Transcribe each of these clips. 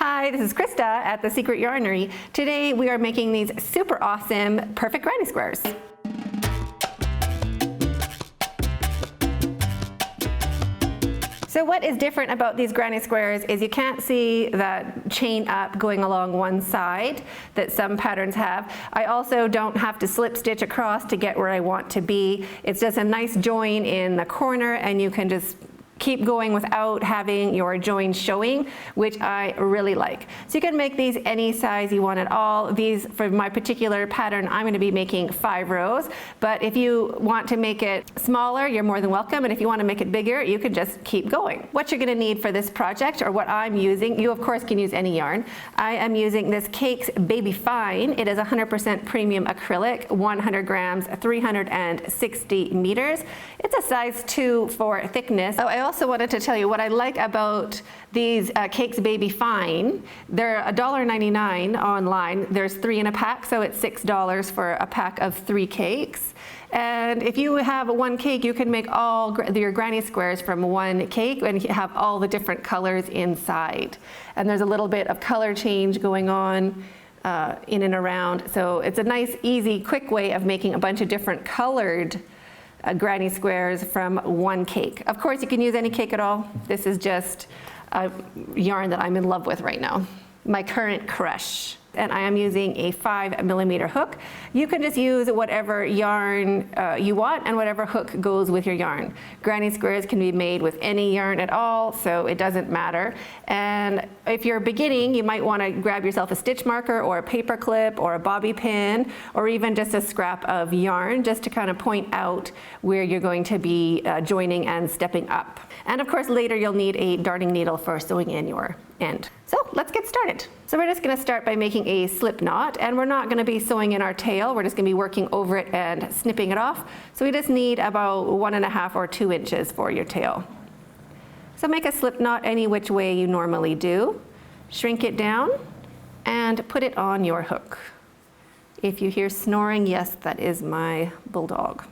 Hi, this is Krista at the Secret Yarnery. Today we are making these super awesome perfect granny squares. So what is different about these granny squares is you can't see that chain up going along one side that some patterns have. I also don't have to slip stitch across to get where I want to be. It's just a nice join in the corner and you can just keep going without having your join showing, which I really like. So you can make these any size you want at all. These, for my particular pattern, I'm going to be making 5 rows, but if you want to make it smaller, you're more than welcome, and if you want to make it bigger, you can just keep going. What you're going to need for this project, or what I'm using, you of course can use any yarn. I am using this Cakes Baby Fine. It is 100% premium acrylic, 100 grams, 360 meters. It's a size 2 for thickness. Oh, I also wanted to tell you what I like about these Cakes Baby Fine. They're $1.99 online. There's 3 in a pack, so it's $6 for a pack of 3 cakes. And if you have 1 cake, you can make all your granny squares from 1 cake and have all the different colors inside. And there's a little bit of color change going on in and around. So it's a nice, easy, quick way of making a bunch of different colored granny squares from 1 cake. Of course, you can use any cake at all. This is just a yarn that I'm in love with right now, my current crush. And I am using a 5mm hook. You can just use whatever yarn you want and whatever hook goes with your yarn. Granny squares can be made with any yarn at all, so it doesn't matter. And if you're beginning, you might want to grab yourself a stitch marker or a paper clip or a bobby pin or even just a scrap of yarn just to kind of point out where you're going to be joining and stepping up. And of course later you'll need a darning needle for sewing in your end. So let's get started. So we're just going to start by making a slip knot, and we're not going to be sewing in our tail. We're just going to be working over it and snipping it off. So we just need about 1.5 or 2 inches for your tail. So make a slip knot any which way you normally do. Shrink it down and put it on your hook. If you hear snoring, yes, that is my bulldog.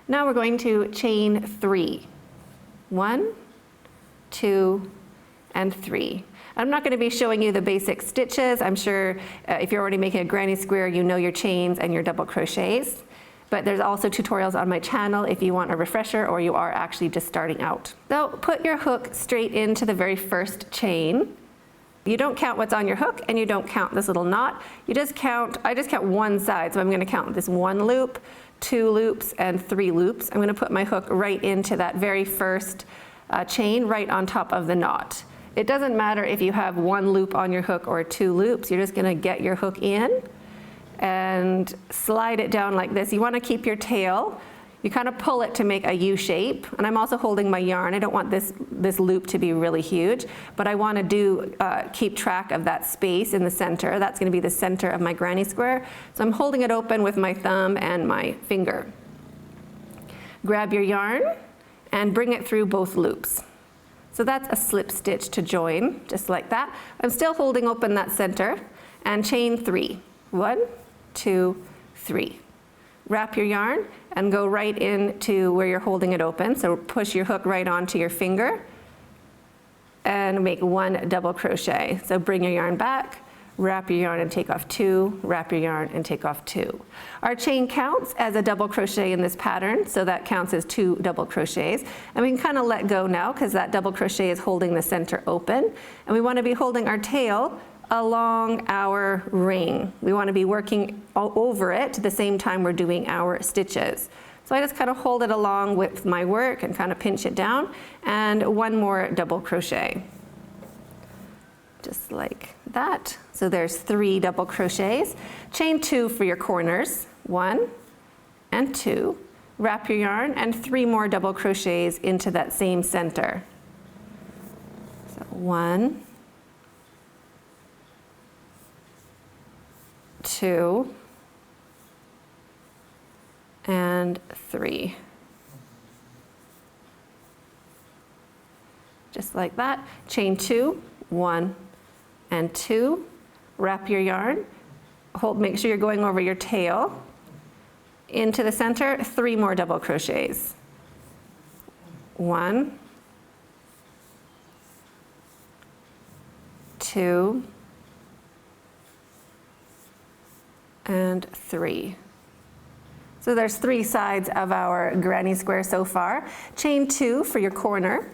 Now we're going to chain 3. 1, 2, and 3. I'm not going to be showing you the basic stitches. I'm sure if you're already making a granny square, you know your chains and your double crochets. But there's also tutorials on my channel if you want a refresher or you are actually just starting out. So put your hook straight into the very first chain. You don't count what's on your hook and you don't count this little knot. You just count, I just count one side, so I'm going to count this 1 loop, 2 loops, and 3 loops. I'm going to put my hook right into that very first chain right on top of the knot. It doesn't matter if you have 1 loop on your hook or 2 loops. You're just going to get your hook in and slide it down like this. You want to keep your tail. You kind of pull it to make a U shape. And I'm also holding my yarn. I don't want this loop to be really huge, but I want to keep track of that space in the center. That's going to be the center of my granny square. So I'm holding it open with my thumb and my finger. Grab your yarn and bring it through both loops. So that's a slip stitch to join, just like that. I'm still holding open that center, and chain 3. 1, 2, 3. Wrap your yarn and go right into where you're holding it open. So push your hook right onto your finger and make 1 double crochet. So bring your yarn back, wrap your yarn and take off 2, wrap your yarn and take off 2. Our chain counts as a double crochet in this pattern, so that counts as 2 double crochets. And we can kind of let go now because that double crochet is holding the center open. And we want to be holding our tail along our ring. We want to be working all over it at the same time we're doing our stitches. So I just kind of hold it along with my work and kind of pinch it down, and 1 more double crochet. Just like that. So there's 3 double crochets. Chain 2 for your corners. 1 and 2. Wrap your yarn and 3 more double crochets into that same center. So 1, 2, and 3. Just like that. Chain 2, 1 and 2, wrap your yarn, make sure you're going over your tail, into the center, 3 more double crochets. 1, 2, and 3. So there's 3 sides of our granny square so far. Chain 2 for your corner.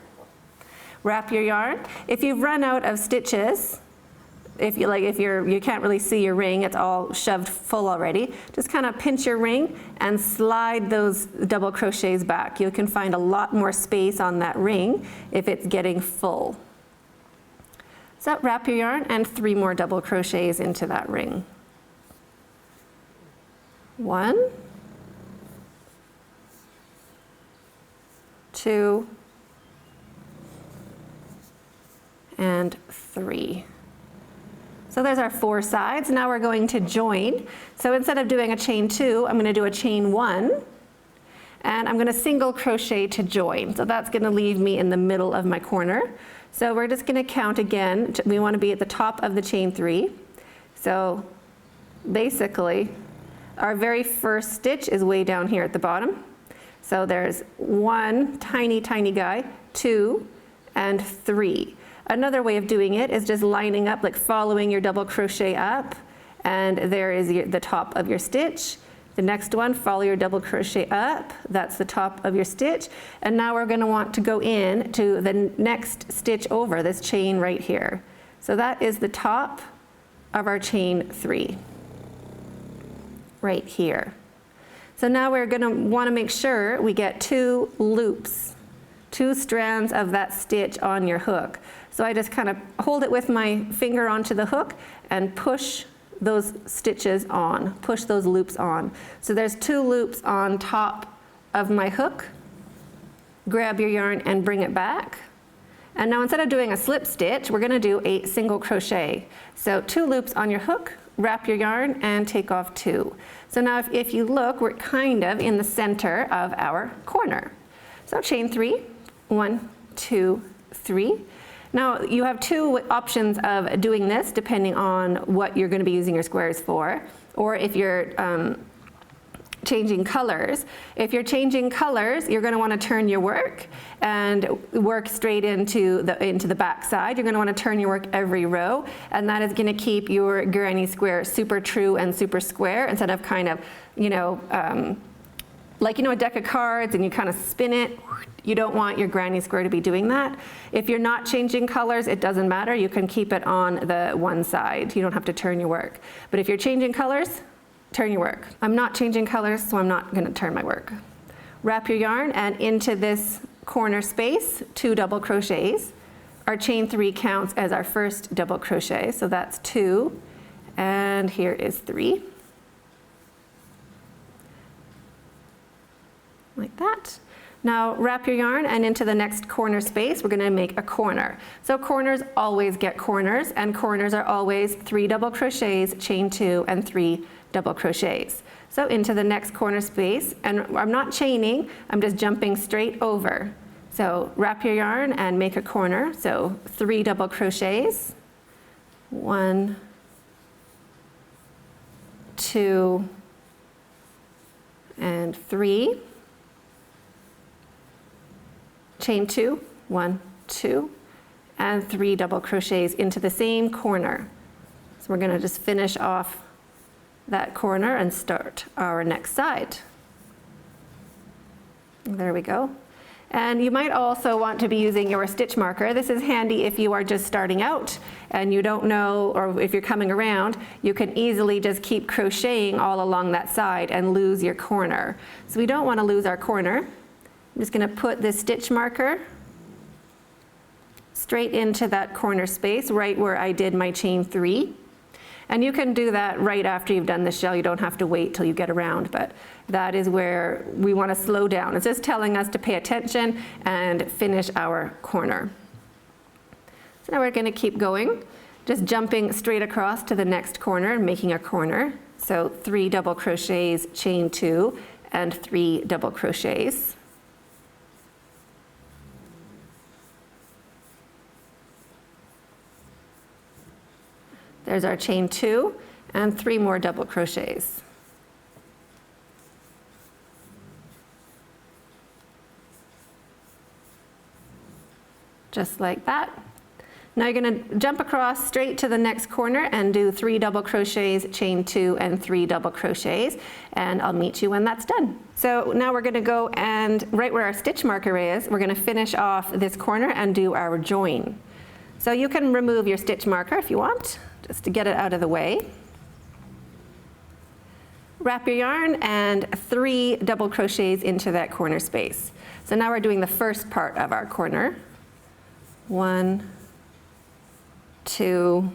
Wrap your yarn. If you've run out of stitches, if you can't really see your ring, it's all shoved full already, just kind of pinch your ring and slide those double crochets back. You can find a lot more space on that ring if it's getting full. So wrap your yarn and 3 more double crochets into that ring. 1, 2, and 3. So there's our 4 sides. Now we're going to join. So instead of doing a chain 2, I'm going to do a chain 1, and I'm going to single crochet to join. So that's going to leave me in the middle of my corner. So we're just going to count again. We want to be at the top of the chain 3. So basically, our very first stitch is way down here at the bottom. So there's 1 tiny, tiny guy, 2, and 3. Another way of doing it is just lining up, like following your double crochet up, and there is the top of your stitch. The next one, follow your double crochet up, that's the top of your stitch. And now we're going to want to go in to the next stitch over, this chain right here. So that is the top of our chain 3, right here. So now we're going to want to make sure we get 2 loops, 2 strands of that stitch on your hook. So I just kind of hold it with my finger onto the hook and push those stitches on, push those loops on. So there's 2 loops on top of my hook. Grab your yarn and bring it back. And now instead of doing a slip stitch, we're going to do a single crochet. So 2 loops on your hook, wrap your yarn and take off 2. So now if you look, we're kind of in the center of our corner. So chain 3, 1, 2, 3. Now you have 2 options of doing this depending on what you're going to be using your squares for, or if you're changing colors. If you're changing colors, you're going to want to turn your work and work straight into the back side. You're going to want to turn your work every row, and that is going to keep your granny square super true and super square instead of kind of, like a deck of cards and you kind of spin it. You don't want your granny square to be doing that. If you're not changing colors, it doesn't matter. You can keep it on the one side. You don't have to turn your work. But if you're changing colors, turn your work. I'm not changing colors, so I'm not going to turn my work. Wrap your yarn and into this corner space, 2 double crochets. Our chain 3 counts as our first double crochet, so that's 2, and here is 3. Like that. Now wrap your yarn and into the next corner space, we're going to make a corner. So corners always get corners, and corners are always 3 double crochets, chain 2, and 3 double crochets. So into the next corner space, and I'm not chaining, I'm just jumping straight over. So wrap your yarn and make a corner. So 3 double crochets, 1, 2, and 3. Chain 2, 1, 2, and 3 double crochets into the same corner. So we're going to just finish off that corner and start our next side. There we go. And you might also want to be using your stitch marker. This is handy if you are just starting out and you don't know, or if you're coming around, you can easily just keep crocheting all along that side and lose your corner. So we don't want to lose our corner. I'm just going to put this stitch marker straight into that corner space right where I did my chain 3. And you can do that right after you've done the shell. You don't have to wait till you get around, but that is where we want to slow down. It's just telling us to pay attention and finish our corner. So now we're going to keep going, just jumping straight across to the next corner and making a corner. So 3 double crochets, chain 2, and 3 double crochets. There's our chain 2 and 3 more double crochets. Just like that. Now you're going to jump across straight to the next corner and do 3 double crochets, chain 2 and 3 double crochets, and I'll meet you when that's done. So now we're going to go and right where our stitch marker is, we're going to finish off this corner and do our join. So you can remove your stitch marker if you want, just to get it out of the way. Wrap your yarn and 3 double crochets into that corner space. So now we're doing the first part of our corner. 1, 2,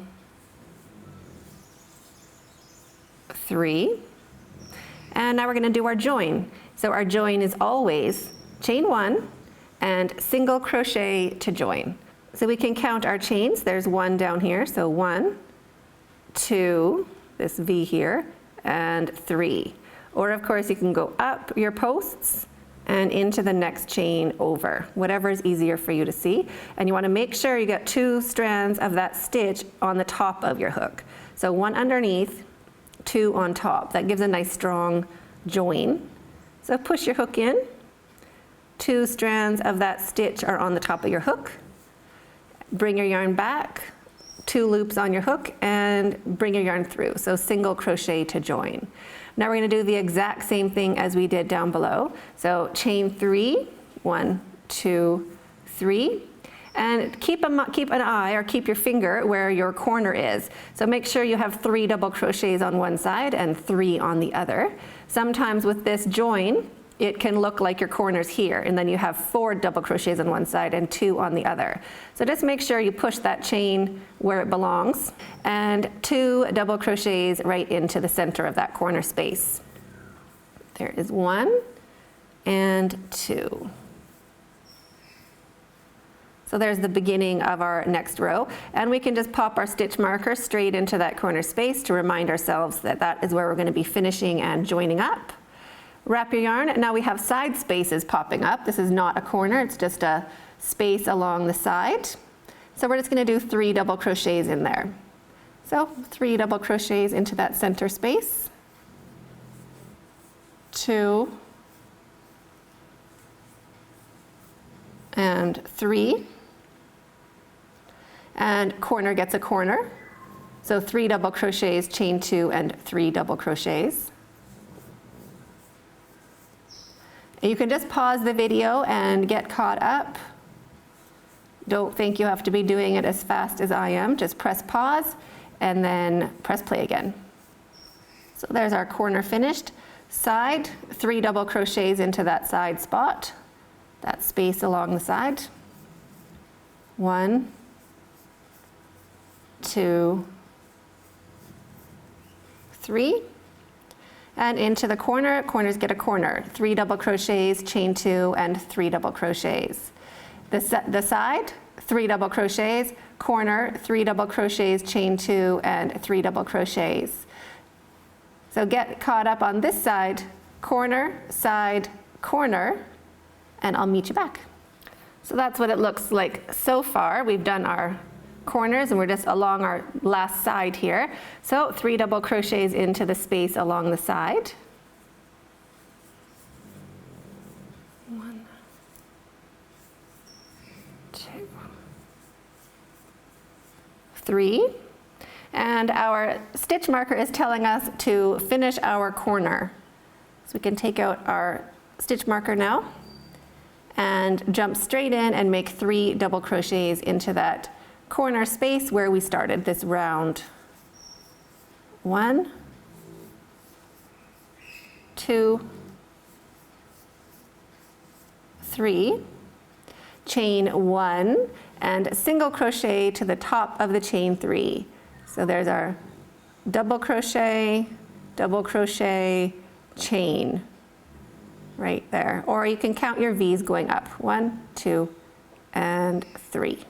3, and now we're going to do our join. So our join is always chain 1 and single crochet to join. So we can count our chains. There's 1 down here, so 1, 2, this V here, and 3. Or of course you can go up your posts and into the next chain over, whatever is easier for you to see. And you want to make sure you get 2 strands of that stitch on the top of your hook. So 1 underneath, 2 on top. That gives a nice strong join. So push your hook in. 2 strands of that stitch are on the top of your hook. Bring your yarn back, 2 loops on your hook, and bring your yarn through. So single crochet to join. Now we're going to do the exact same thing as we did down below. So chain 3, 1, 2, 3, and keep an eye or keep your finger where your corner is. So make sure you have 3 double crochets on one side and 3 on the other. Sometimes with this join, it can look like your corner's here, and then you have 4 double crochets on one side and 2 on the other. So just make sure you push that chain where it belongs, and 2 double crochets right into the center of that corner space. There is 1 and 2. So there's the beginning of our next row, and we can just pop our stitch marker straight into that corner space to remind ourselves that that is where we're going to be finishing and joining up. Wrap your yarn, and now we have side spaces popping up. This is not a corner, it's just a space along the side. So we're just going to do 3 double crochets in there. So 3 double crochets into that center space. 2 and 3. And corner gets a corner. So 3 double crochets, chain 2 and 3 double crochets. You can just pause the video and get caught up. Don't think you have to be doing it as fast as I am. Just press pause and then press play again. So there's our corner finished. Side, 3 double crochets into that side spot, that space along the side. 1, 2, 3. And into the corner, corners get a corner. 3 double crochets, chain 2, and 3 double crochets. The side, 3 double crochets, corner, 3 double crochets, chain 2, and 3 double crochets. So get caught up on this side, corner, corner, and I'll meet you back. So that's what it looks like so far. We've done our corners and we're just along our last side here. So 3 double crochets into the space along the side. 1, 2, 3. And our stitch marker is telling us to finish our corner. So we can take out our stitch marker now and jump straight in and make 3 double crochets into that corner space where we started this round. 1, 2, 3, chain 1, and single crochet to the top of the chain 3. So there's our double crochet, chain right there. Or you can count your V's going up. 1, 2, and 3.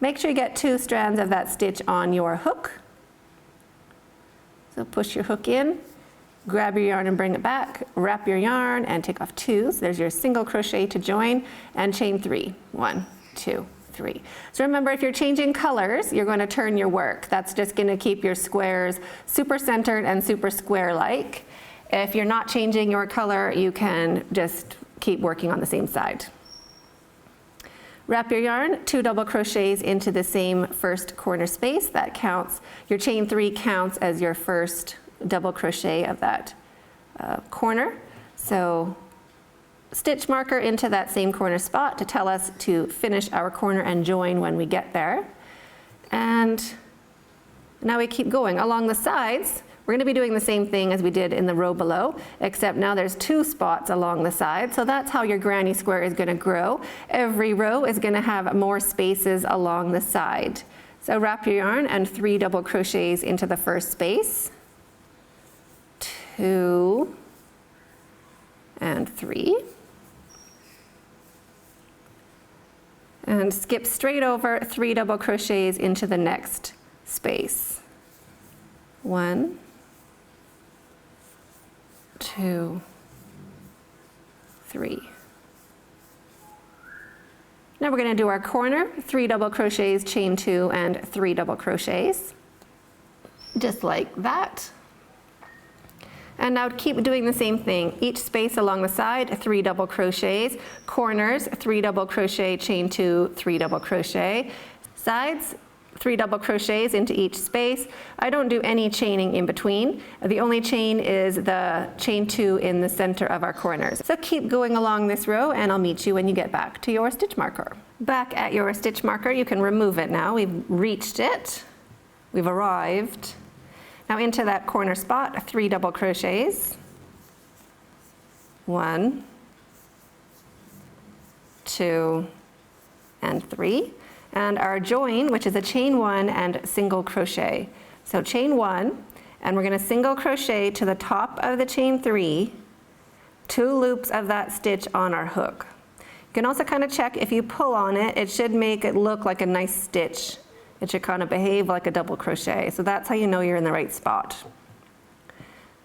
Make sure you get 2 strands of that stitch on your hook. So push your hook in, grab your yarn and bring it back, wrap your yarn and take off 2. So there's your single crochet to join, and chain 3. 1, 2, 3. So remember, if you're changing colors, you're going to turn your work. That's just going to keep your squares super centered and super square-like. If you're not changing your color, you can just keep working on the same side. Wrap your yarn, 2 double crochets into the same first corner space. That counts, your chain 3 counts as your first double crochet of that corner. So stitch marker into that same corner spot to tell us to finish our corner and join when we get there. And now we keep going along the sides. We're going to be doing the same thing as we did in the row below, except now there's 2 spots along the side. So that's how your granny square is going to grow. Every row is going to have more spaces along the side. So wrap your yarn and 3 double crochets into the first space. 2 and 3. And skip straight over 3 double crochets into the next space. 1, 2, 3. Now we're going to do our corner, 3 double crochets, chain 2, and 3 double crochets, just like that. And now keep doing the same thing. Each space along the side, 3 double crochets, corners, 3 double crochet, chain 2, 3 double crochet, sides, 3 double crochets into each space. I don't do any chaining in between. The only chain is the chain 2 in the center of our corners. So keep going along this row and I'll meet you when you get back to your stitch marker. Back at your stitch marker, you can remove it now. We've reached it. We've arrived. Now into that corner spot, 3 double crochets. 1, 2, and 3. And our join, which is a chain 1 and single crochet. So chain 1, and we're going to single crochet to the top of the chain 3, 2 loops of that stitch on our hook. You can also kind of check if you pull on it, it should make it look like a nice stitch. It should kind of behave like a double crochet. So that's how you know you're in the right spot.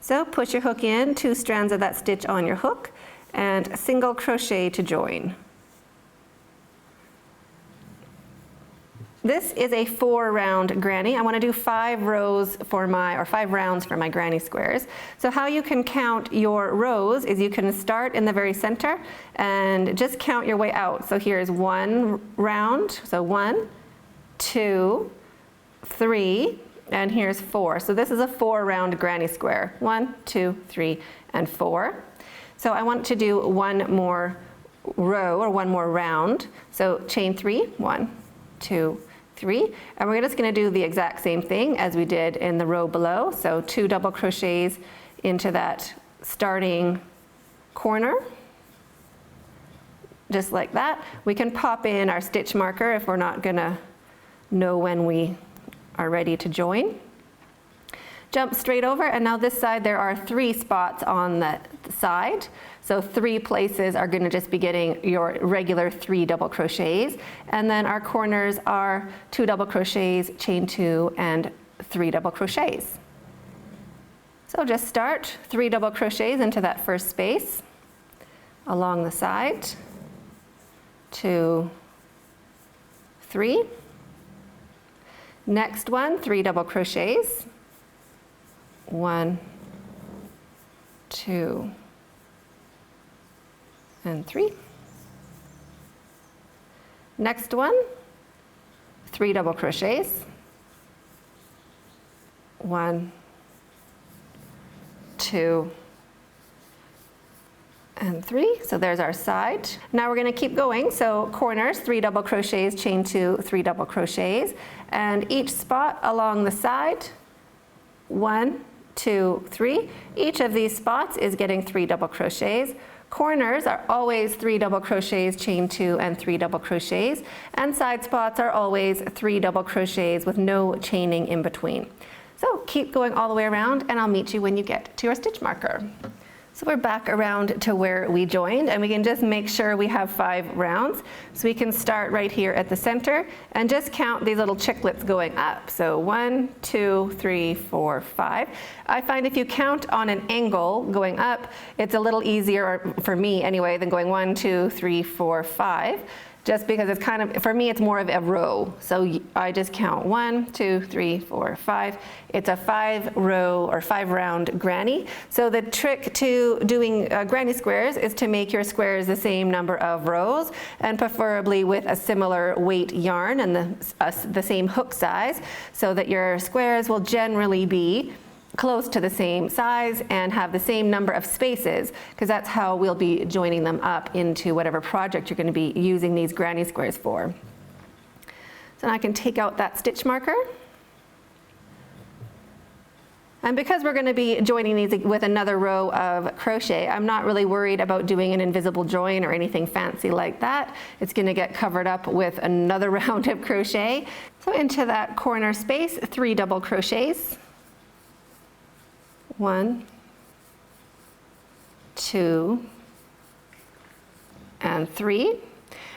So push your hook in, 2 strands of that stitch on your hook, and single crochet to join. This is a 4-round granny. I want to do 5 rows for my, or 5 rounds for my granny squares. So how you can count your rows is you can start in the very center and just count your way out. So here's 1 round, so 1, 2, 3, and here's 4. So this is a 4-round granny square. 1, 2, 3, and 4. So I want to do 1 more row or 1 more round. So chain 3, 1, 2, 3, and we're just going to do the exact same thing as we did in the row below. So 2 double crochets into that starting corner, just like that. We can pop in our stitch marker if we're not going to know when we are ready to join. Jump straight over, and now this side there are 3 spots on the side. So 3 places are going to just be getting your regular 3 double crochets, and then our corners are 2 double crochets, chain 2, and 3 double crochets. So just start 3 double crochets into that first space along the side, 2, 3. Next one, 3 double crochets, 1, 2, and 3. Next one, 3 double crochets, 1, 2, and 3. So there's our side. Now we're going to keep going. So corners, 3 double crochets, chain 2, 3 double crochets, and each spot along the side, 1, 2, 3. Each of these spots is getting 3 double crochets. Corners are always 3 double crochets, chain 2, and 3 double crochets, and side spots are always 3 double crochets with no chaining in between. So keep going all the way around, and I'll meet you when you get to your stitch marker. So we're back around to where we joined, and we can just make sure we have 5 rounds. So we can start right here at the center and just count these little chiclets going up. So 1, 2, 3, 4, 5. I find if you count on an angle going up, it's a little easier, for me anyway, than going 1, 2, 3, 4, 5. just because it's kind of, for me, it's more of a row. So I just count 1, 2, 3, 4, 5. It's a 5-row or 5-round granny. So the trick to doing granny squares is to make your squares the same number of rows, and preferably with a similar weight yarn and the same hook size, so that your squares will generally be close to the same size and have the same number of spaces, because that's how we'll be joining them up into whatever project you're going to be using these granny squares for. So now I can take out that stitch marker. And because we're going to be joining these with another row of crochet, I'm not really worried about doing an invisible join or anything fancy like that. It's going to get covered up with another round of crochet. So into that corner space, 3 double crochets. 1, 2, and 3.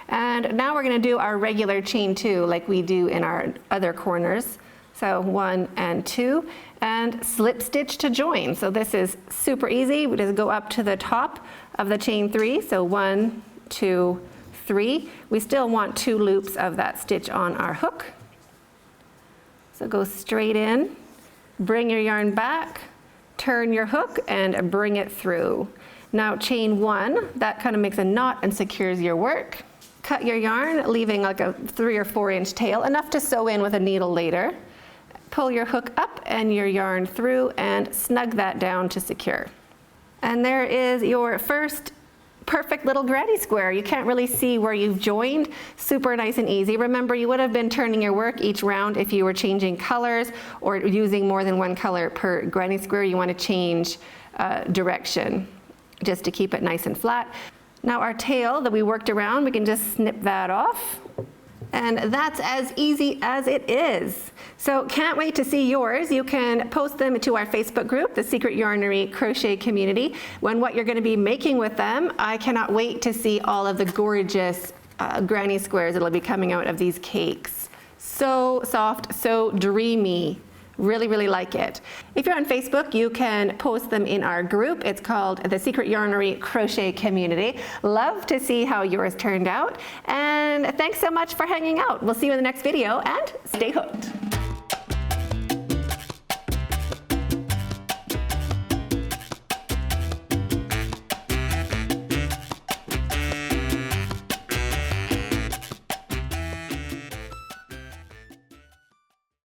And now we're going to do our regular chain 2 like we do in our other corners. So 1 and 2, and slip stitch to join. So this is super easy. We just go up to the top of the chain 3. So 1, 2, 3. We still want 2 loops of that stitch on our hook. So go straight in, bring your yarn back, turn your hook and bring it through. Now chain 1, that kind of makes a knot and secures your work. Cut your yarn, leaving like a 3 or 4 inch tail, enough to sew in with a needle later. Pull your hook up and your yarn through and snug that down to secure. And there is your first perfect little granny square. You can't really see where you've joined. Super nice and easy. Remember, you would have been turning your work each round if you were changing colors or using more than one color per granny square. You want to change direction just to keep it nice and flat. Now our tail that we worked around, we can just snip that off. And that's as easy as it is. So can't wait to see yours. You can post them to our Facebook group, the Secret Yarnery Crochet Community. What you're going to be making with them, I cannot wait to see all of the gorgeous granny squares that will be coming out of these cakes. So soft, so dreamy. Really, really like it. If you're on Facebook, you can post them in our group. It's called the Secret Yarnery Crochet Community. Love to see how yours turned out. And thanks so much for hanging out. We'll see you in the next video, and stay hooked.